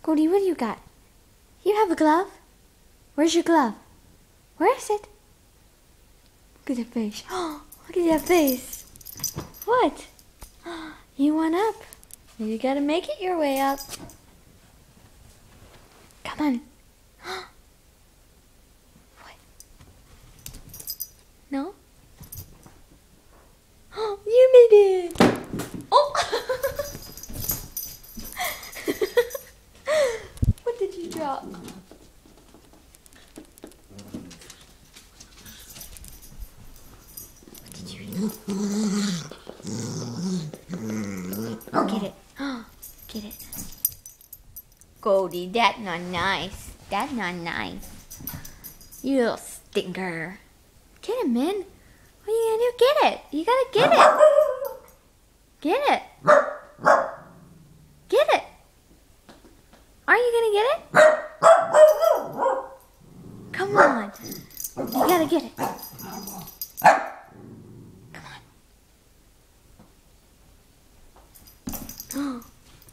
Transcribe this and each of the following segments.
Cody, what do you got? You have a glove? Where's your glove? Where is it? Look at that face. Oh, look at that face. What? You want up? You gotta make it your way up. Come on. What? No? Oh, you made it! Oh! What did you drop? What did you eat? Get it. Get it. Cody, that's not nice. That's not nice. You little stinker. Get it, man. What are you gonna do? Get it. You gotta get it. Get it. Get it. Are you gonna get it? Come on. You gotta get it. Come on.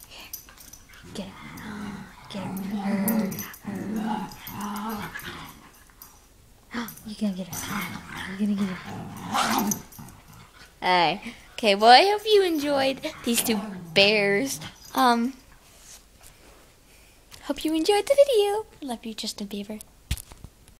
Here. Get it. Get it. You're gonna get it. You're gonna get it. Alright. Okay, well, I hope you enjoyed these two bears. Hope you enjoyed the video. Love you, Justin Bieber.